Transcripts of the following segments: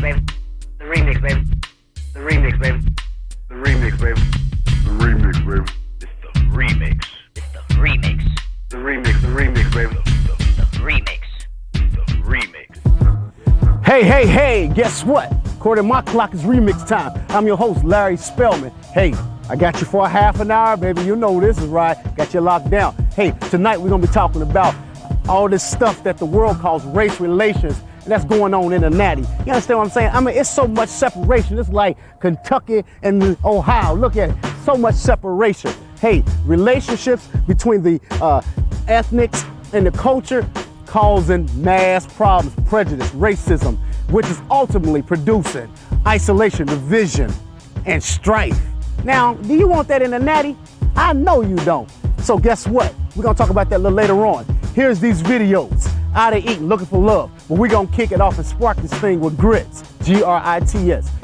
baby. The remix, baby. The remix, baby. The remix, baby. The remix, baby. It's the remix. It's the remix. The remix, the remix, baby. The remix. The remix. Hey, guess what? According to my clock, it's remix time. I'm your host, Larry Spellman. Hey, I got you for a half an hour, baby. You know this is right. Got you locked down. Hey, tonight we're gonna be talking about all this stuff that the world calls race relations, and that's going on in the natty. You understand what I'm saying? I mean, it's so much separation. It's like Kentucky and Ohio. Look at it, so much separation. Hey, relationships between the ethnics and the culture causing mass problems, prejudice, racism, which is ultimately producing isolation, division, and strife. Now, do you want that in the natty? I know you don't. So guess what? We're gonna talk about that a little later on. Here's these videos. Out of eating, looking for love. But we're gonna kick it off and spark this thing with Grits. Grits.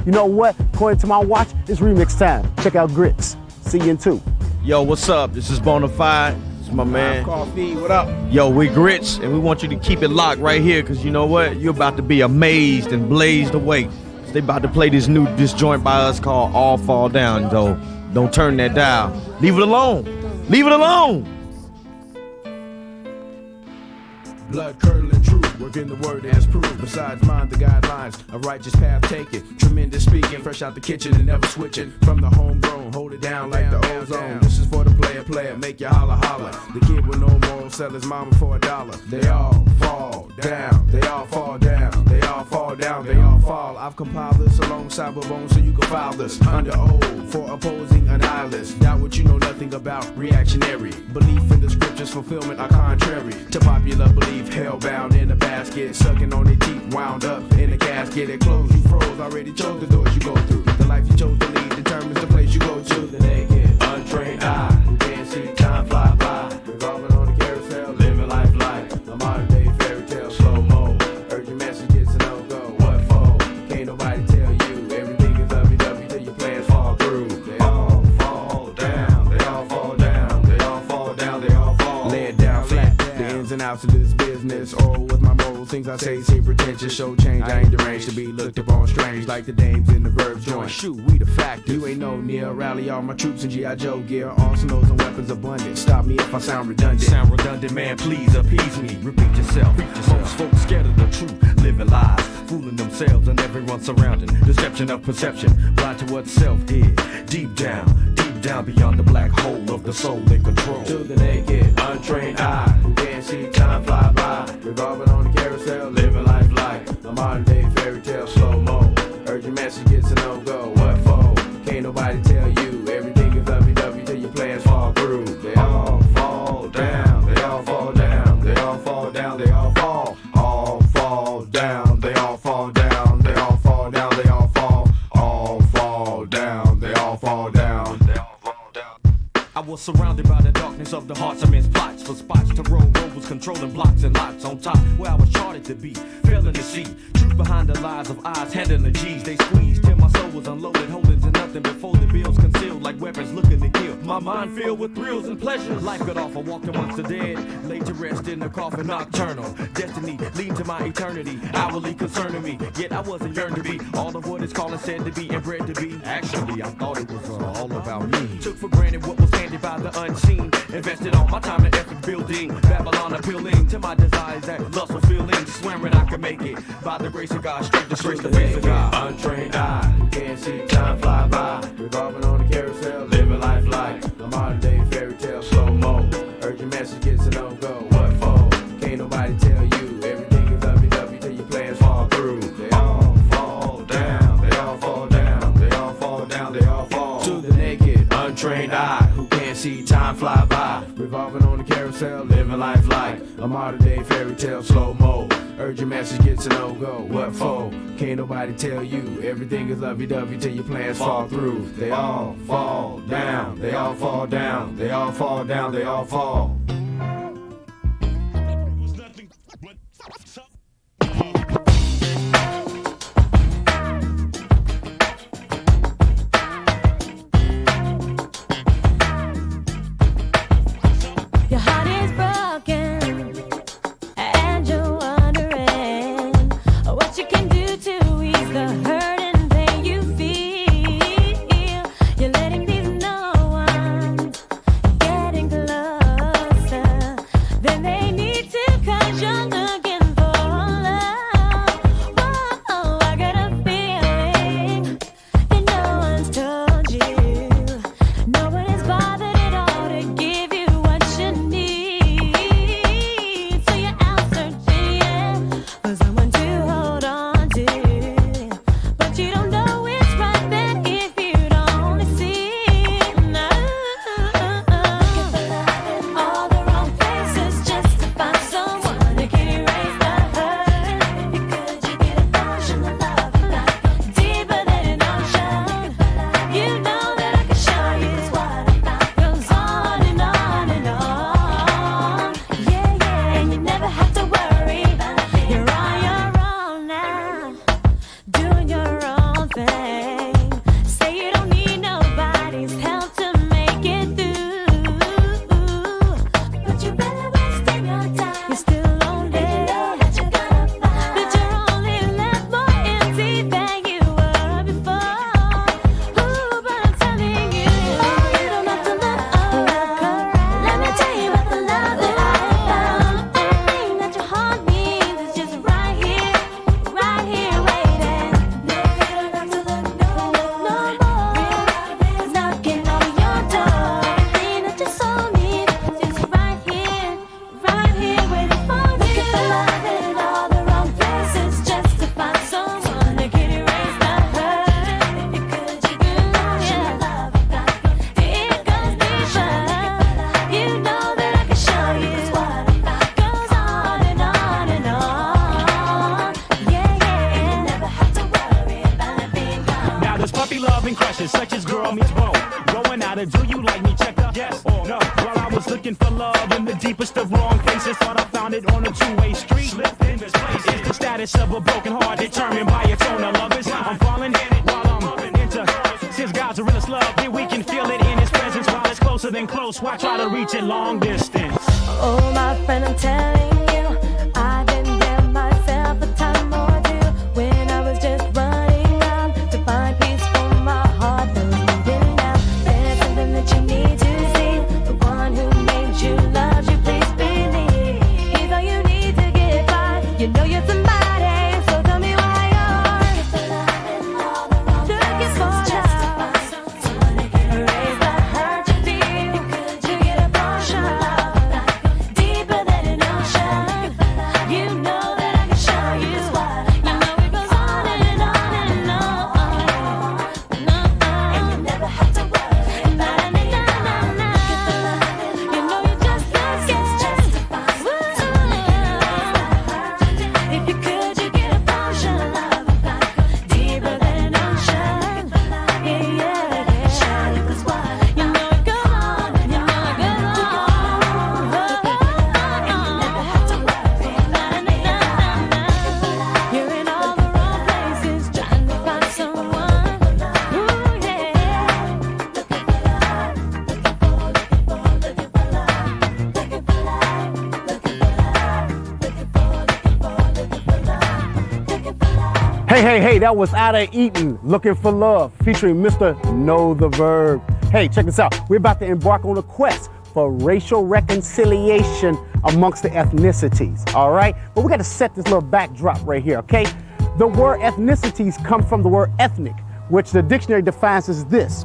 You know what? According to my watch, it's remix time. Check out Grits. See you in 2. Yo, what's up? This is Bonafide. This is my man. Coffee, what up? Yo, we Grits, and we want you to keep it locked right here, because you know what? You're about to be amazed and blazed away. They about to play this joint by us called All Fall Down, though. Don't turn that dial. Leave it alone. Leave it alone. Blood curdling truth, working the word as proof. Besides mind the guidelines, a righteous path taken. Tremendous speaking, fresh out the kitchen and never switching. From the homegrown, hold it down like the ozone. This is for the player, make you holla holla. The kid with no morals, sell his mama for $1. They all fall down, they all fall down, they all fall down, they all fall. I've compiled this alongside with bones so you can file this under oath for opposing an eyeless. Doubt what you know nothing about, reactionary. Belief in the scriptures, fulfillment are contrary to popular belief. Hellbound in a basket, sucking on their teeth, wound up in a casket. It closed, you froze, already chose the doors you go through. The life you chose to lead determines the place you go to. The naked, untrained eye, who can't see time fly by, revolving on the carousel, living life like a modern day fairy tale, slow-mo. Urgent message gets a no-go, what for? Can't nobody tell you, everything is lovey-dovey till your plans fall through. They all fall down, they all fall down, they all fall down, they all fall. Lay it down flat, the ins and outs of this business, or with my moral things I say seem pretentious, show change, I ain't deranged to be looked upon strange, like the dames in the verb joint. Shoot, we the factors, you ain't no near, rally all my troops in G.I. Joe gear, arsenals and weapons abundant, stop me if I sound redundant. Sound redundant, man, please appease me. Repeat yourself. Most folks scared of the truth, living lies, fooling themselves and everyone surrounding. Deception of perception, blind to what self is. Deep down beyond the black hole of the soul in control. To the naked, untrained eye, who can't see time fly by, revolving on the carousel, living life like a modern day fairy tale, slow-mo. Urgent message gets a no-go, what for? Can't nobody tell you, everything is lovey-dovey till your plans fall through. They all fall down, they all fall down, they all fall down, they all fall down, they all fall down, they all fall down, they all fall down, they all fall down, they all fall down. I was surrounded by the darkness of the hearts of men's plots for spots to roll, rovers controlling blocks and lots on top where I was charted to be, failing to see truth behind the lies of eyes, handling G's they squeezed till my soul was unloaded, holding to nothing before the bills concealed like weapons looking to kill. My mind filled with thrills and pleasures, life got off, I walked amongst the dead, laid to rest in the coffin nocturnal. Destiny leading to my eternity, hourly concerning me, yet I wasn't yearned to be all of what it's called and said to be and bred to be. Actually, I thought it was all about me. Took for granted what was handed by the unseen, invested all my time and effort building Babylon, appealing to my desires that lustful feelings, swearing I could make it by the grace of God, straight to the face of God. Untrained eye, who can't see time fly by, revolving on the carousel, living life like a modern day fairy tale, slow-mo. Urgent message gets a no-go, what for? Can't nobody tell you, everything is lovey-dovey till your plans fall through. They all fall down, they all fall down, they all fall down, they all fall. To the naked, untrained eye, who can't see time fly by, revolving on the carousel, living life like a modern day fairy tale, slow-mo. Urgent message gets a no-go, what for? Can't nobody tell you, everything is lovey-dovey till your plans fall through. They all fall down, they all fall down, they all fall down, they all fall. Your heart is broken, and you're wondering what you can do to ease the places such as girl meets bone. Going out of do you like me? Check up. Yes or no. While I was looking for love in the deepest of wrong places, thought I found it on a two-way street. Slipped in this place. It's the status of a broken heart determined by its owner. Love is I'm falling in it while I'm into. Since God's a realest love, here we can feel it in His presence. While it's closer than close, why try to reach it long distance? Oh, my friend, I'm telling you, I've been there myself a time or two when I was just running out to find peace for my heart that was moving out. There's something that you need to see. The one who made you loves you, please believe. He's all you need to get by. You know you're somebody, so tell me why you're looking for love. Erase the hurt you feel to get a portion of love. Deeper than an ocean. You know that I can show you. You know it goes on and on and on. And you never have to worry about it. You know you're just so scared. If you could, you get a portion of love. Deeper than an ocean. Yeah, yeah, yeah. You know it goes on, you know it goes on. And you never have to worry about it. You're in all the wrong places, trying to find someone. Ooh, yeah. Looking for love, looking for love, looking for love, looking for love, looking for love. Hey, that was Ada Eaton, Looking for Love, featuring Mr. Know the Verb. Hey, check this out. We're about to embark on a quest for racial reconciliation amongst the ethnicities, all right? But we got to set this little backdrop right here, okay? The word ethnicities come from the word ethnic, which the dictionary defines as this: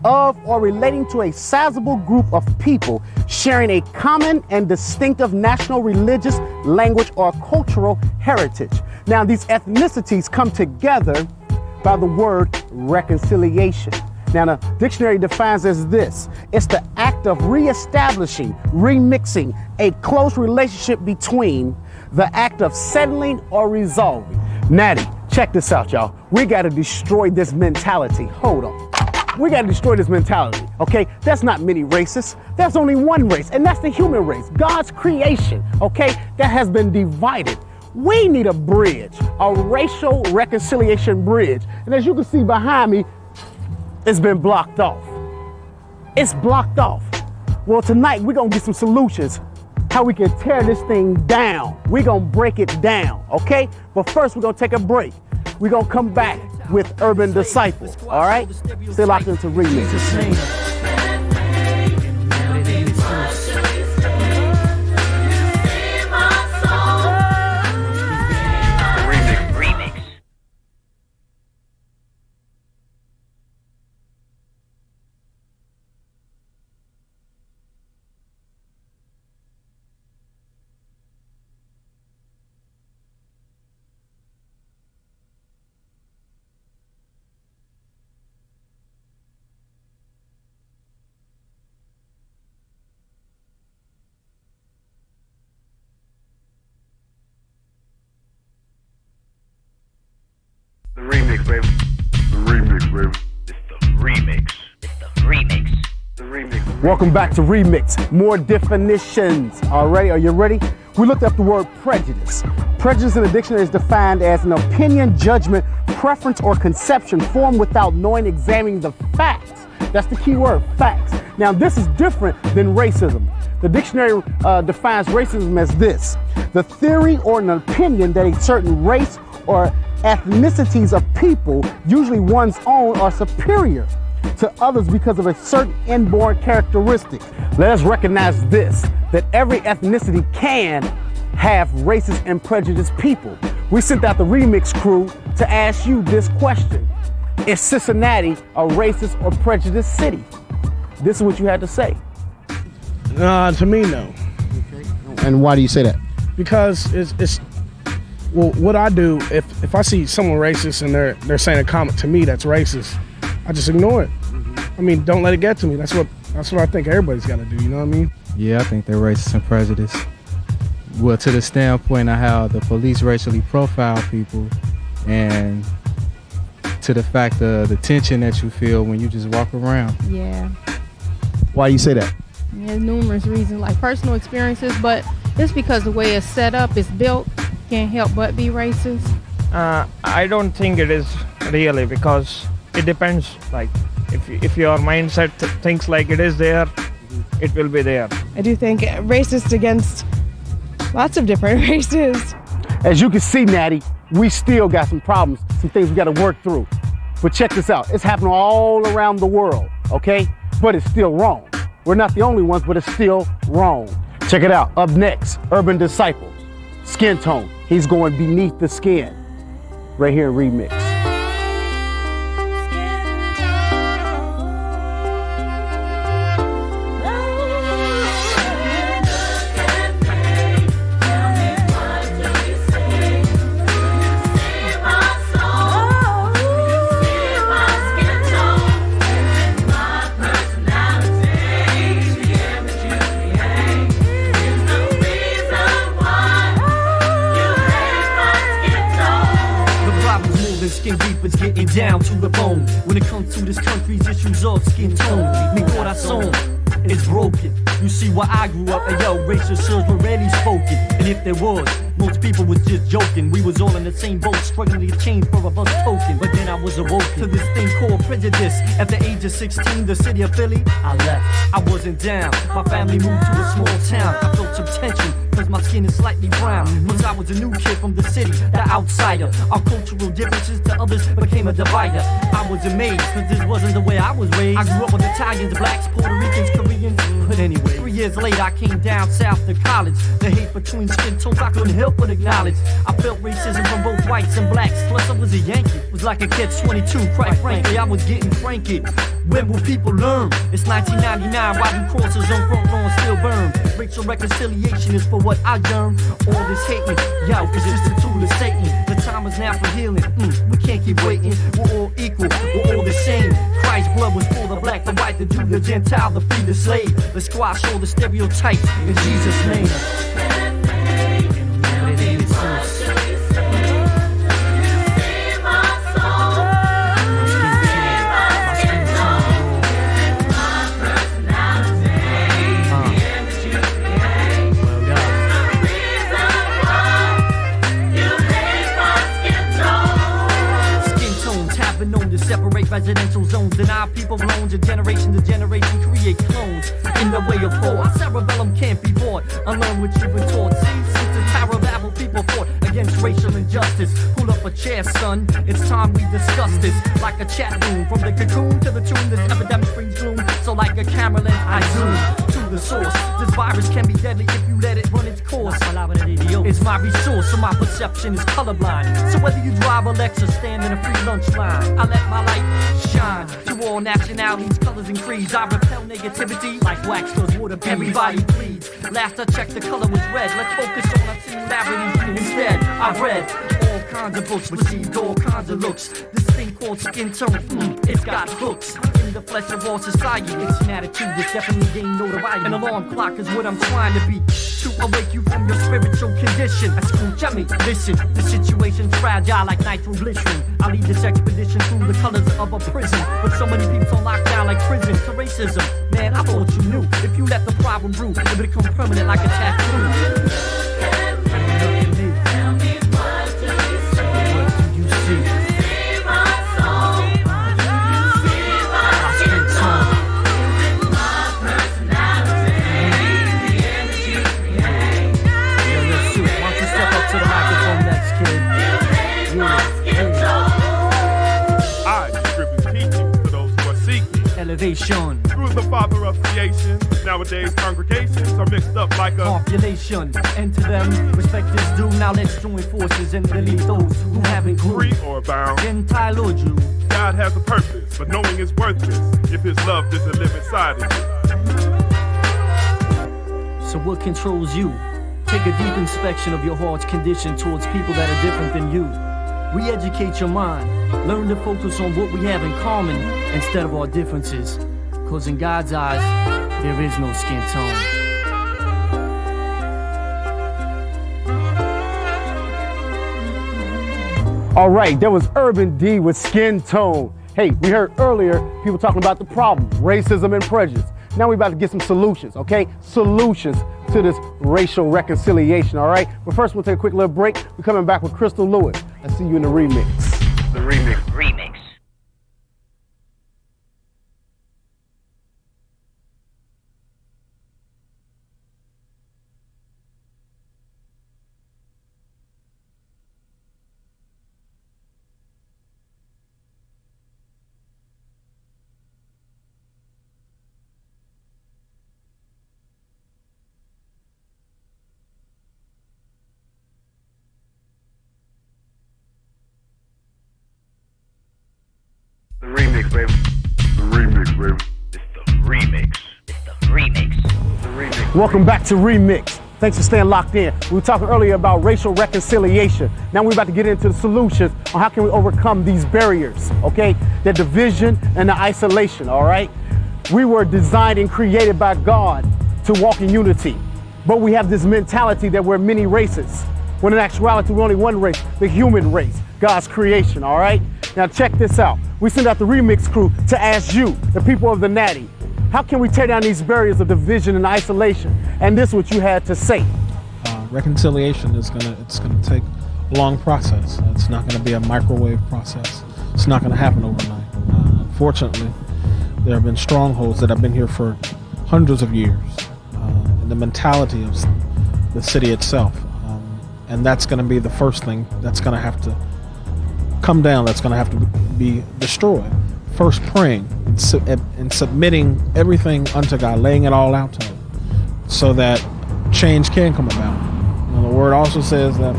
of or relating to a sizable group of people sharing a common and distinctive national, religious, language, or cultural heritage. Now, these ethnicities come together by the word reconciliation. Now, the dictionary defines as this: it's the act of reestablishing, remixing a close relationship between, the act of settling or resolving. Natty, check this out, y'all. We got to destroy this mentality. Hold on. We got to destroy this mentality, okay? That's not many races. There's only one race, and that's the human race, God's creation, okay? That has been divided. We need a bridge, a racial reconciliation bridge. And as you can see behind me, it's been blocked off. It's blocked off. Well, tonight we're gonna get some solutions how we can tear this thing down. We're gonna break it down, okay? But first we're gonna take a break. We're gonna come back with Urban Disciple, all right? Stay locked into Remixz. The remix, baby. The remix, baby. It's the remix. It's the remix. The remix. Welcome back to Remixz. More definitions. All right, are you ready? We looked up the word prejudice. Prejudice in the dictionary is defined as an opinion, judgment, preference, or conception formed without knowing, examining the facts. That's the key word, facts. Now, this is different than racism. The dictionary defines racism as this: the theory or an opinion that a certain race or ethnicities of people, usually one's own, are superior to others because of a certain inborn characteristic. Let us recognize this, that every ethnicity can have racist and prejudiced people. We sent out the Remixz crew to ask you this question: is Cincinnati a racist or prejudiced city? This is what you had to say. To me, no. And why do you say that? Because it's well, what I do, if I see someone racist and they're saying a comment to me that's racist, I just ignore it. I mean, don't let it get to me. That's what I think everybody's got to do. You know what I mean? Yeah, I think they're racist and prejudiced. Well, to the standpoint of how the police racially profile people, and to the fact of the tension that you feel when you just walk around. Yeah. Why do you say that? There's numerous reasons, like personal experiences, but it's because the way it's set up, it's built, can't help but be racist. I don't think it is really, because it depends. Like if your mindset thinks like it is there, it will be there. I do think racist against lots of different races. As you can see, Natty, we still got some problems, some things we got to work through. But check this out. It's happening all around the world, okay? But it's still wrong. We're not the only ones, but it's still wrong. Check it out. Up next, Urban Disciple, Skin Tone. He's going beneath the skin. Right here in Remixz. Skin deep is getting down to the bone. When it comes to this country's issues of skin tone, mi corazón is broken. You see where I grew up, and yo, racial slurs were rarely spoken. And if there was, most people was just joking. We was all in the same boat, struggling to change for a bus token. But then I was awoke to this thing called prejudice. At the age of 16, the city of Philly, I left. I wasn't down. My family moved to a small town. I felt some tension, cause my skin is slightly brown. Once I was a new kid from the city, the outsider. Our cultural differences to others became a divider. I was amazed, cause this wasn't the way I was raised. I grew up with Italians, blacks, Puerto Ricans, Koreans. But anyway, 3 years later I came down south to college. The hate between skin tones I couldn't help but acknowledge. I felt racism from both whites and blacks. Plus I was a Yankee, it was like a catch-22. Quite frankly, I was getting franky. When will people learn? It's 1999, why do crosses on front lawn still burn? Racial reconciliation is for what I yearn. All this hating, yo, it's just a tool of Satan. The time is now for healing, we can't keep waiting. We're all equal, we're all the same. Christ's blood was for the black, the white, the Jew, the Gentile, the free, the slave. Let's squash all the stereotypes in Jesus' name. Separate residential zones, deny people loans, and generation to generation create clones. In the way of war, our cerebellum can't be bought. Unlearn what you've been taught. See, since the Tower of Babel, people fought against racial injustice. Pull up a chair, son. It's time we discuss this. Like a chat room, from the cocoon to the tomb, this epidemic brings gloom. So like a camera lens, I zoom to the source. This virus can be deadly if you let it run its course. It's my resource, so my perception is colorblind. So whether you drive a Lexus, stand in a free lunch line, I let my light shine to all nationalities, colors, and creeds. I repel negativity like wax does water. Everybody bleeds. Last I checked, the color was red. Let's focus on our similarity instead. I read all kinds of books, received all kinds of looks. This thing called skin tone, it's got hooks in the flesh of all society. It's an attitude that's definitely gained notoriety. An alarm clock is what I'm trying to be, to awake you from your spiritual condition. Escúchame, listen, the situation's fragile like nitroglycerin. I lead this expedition through the colors of a prison, but so many people on lockdown like prison to racism. Man, I thought you knew, if you let the problem brew, it would become permanent like a tattoo. Elevation through the Father of creation. Nowadays congregations are mixed up like a population, and to them respect is due. Now let's join forces and delete those who haven't grew. free or bound. Gentile or Jew, God has a purpose, but knowing is worthless if his love doesn't live inside of you. So what controls you? Take a deep inspection of your heart's condition towards people that are different than you. Re-educate your mind. Learn to focus on what we have in common instead of our differences. Cause in God's eyes, there is no skin tone. All right, there was Urban D with Skin Tone. Hey, we heard earlier people talking about the problems, racism and prejudice. Now we're about to get some solutions, okay? Solutions to this racial reconciliation, all right? But first, we'll take a quick little break. We're coming back with Crystal Lewis. I see you in the remix. The remix. Remix. The remix, baby. The remix, baby. It's the remix. It's the remix. The remix. Welcome back to Remix. Thanks for staying locked in. We were talking earlier about racial reconciliation. Now we're about to get into the solutions on how can we overcome these barriers, okay? The division and the isolation, all right? We were designed and created by God to walk in unity, but we have this mentality that we're many races, when in actuality we're only one race, the human race, God's creation, all right? Now check this out. We sent out the Remix crew to ask you, the people of the Natty, how can we tear down these barriers of division and isolation? And this is what you had to say. Reconciliation is gonna take a long process. It's not gonna be a microwave process. It's not gonna happen overnight. Unfortunately, there have been strongholds that have been here for hundreds of years, and the mentality of the city itself, and that's gonna be the first thing that's gonna have to come down. That's gonna have to be destroyed. First, praying and submitting everything unto God, laying it all out to Him, so that change can come about. The word also says that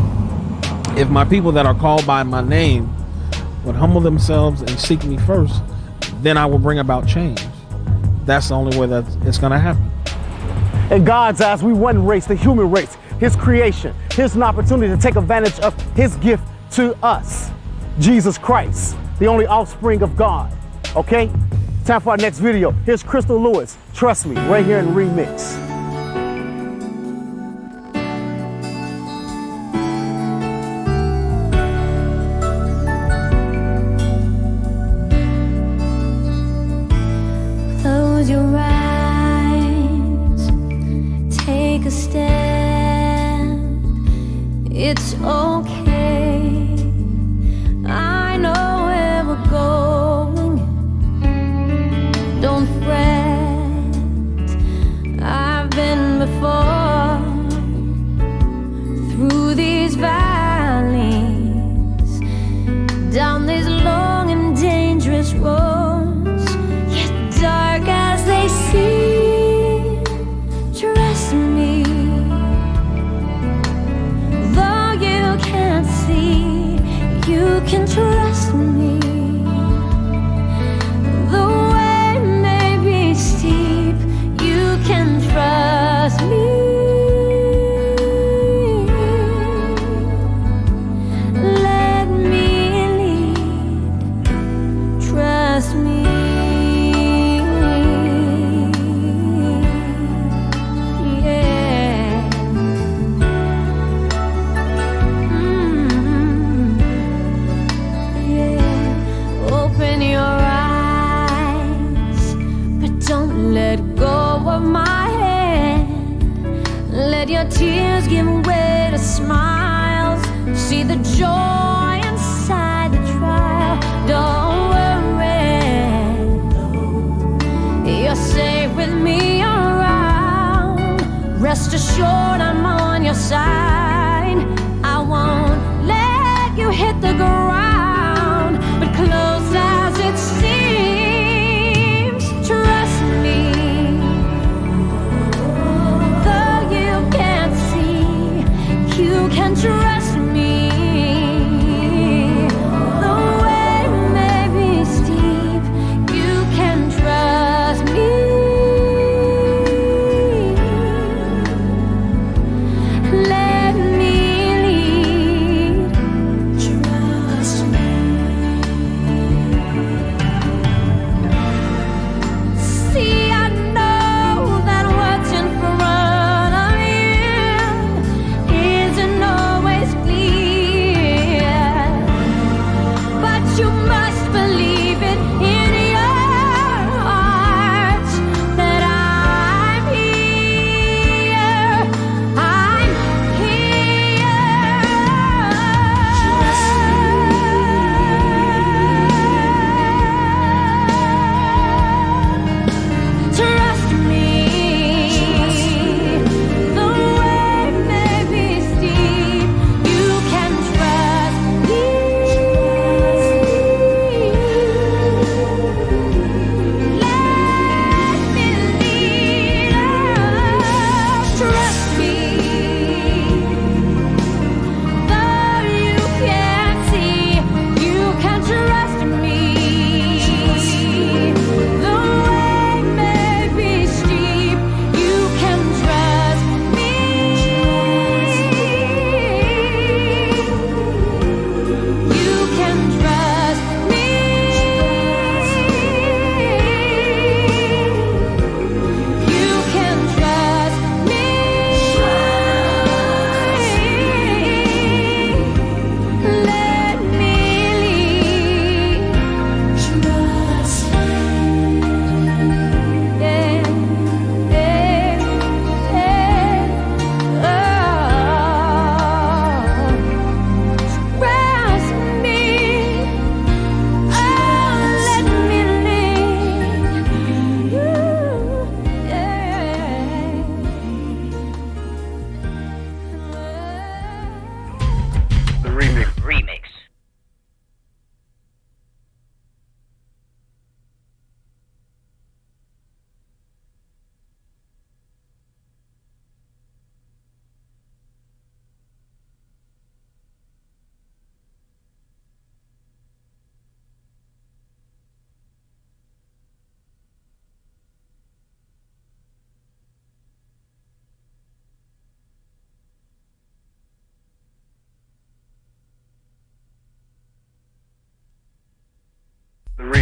if my people that are called by my name would humble themselves and seek me first, then I will bring about change. That's the only way that it's going to happen. In God's eyes, we one race, the human race, His creation. Here's an opportunity to take advantage of His gift to us, Jesus Christ, the only offspring of God. Okay? Time for our next video. Here's Crystal Lewis. Trust me, right here in Remix. Close your eyes, take a stand. It's okay. I know where we're going. Don't fret. I've been before through these valleys, down these long and dangerous roads, yet dark as they seem. Trust me, though you can't see, you can trust me. The way may be steep, you can trust me. Let me lead, trust me. Yeah. Yeah. Open your eyes, but don't let go of my hand. Let your tears give way to smiles. See the joy inside the trial. Don't worry, you're safe with me around. Rest assured I'm on your side. I won't let you hit the ground, but close as it seems, trust me. Though you can't see, you can trust me. The way may be steep, you can trust me. Let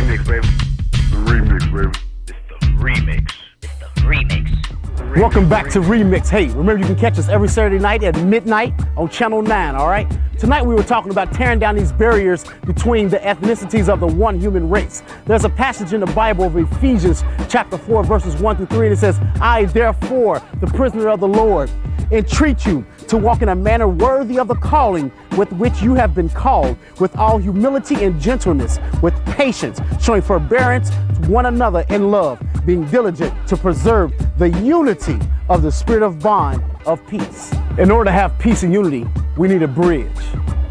remix, baby. The remix, baby. It's the remix. It's the remix. Welcome back to Remixz. Hey, remember you can catch us every Saturday night at midnight on Channel 9, all right? Tonight we were talking about tearing down these barriers between the ethnicities of the one human race. There's a passage in the Bible of Ephesians chapter 4, verses 1 through 3, and it says, I, therefore, the prisoner of the Lord, entreat you to walk in a manner worthy of the calling with which you have been called, with all humility and gentleness, with patience, showing forbearance to one another in love, being diligent to preserve the unity of the spirit of bond of peace. In order to have peace and unity, we need a bridge,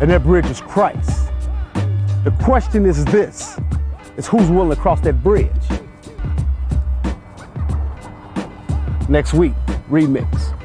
and that bridge is Christ. The question is this, is who's willing to cross that bridge? Next week, Remixz.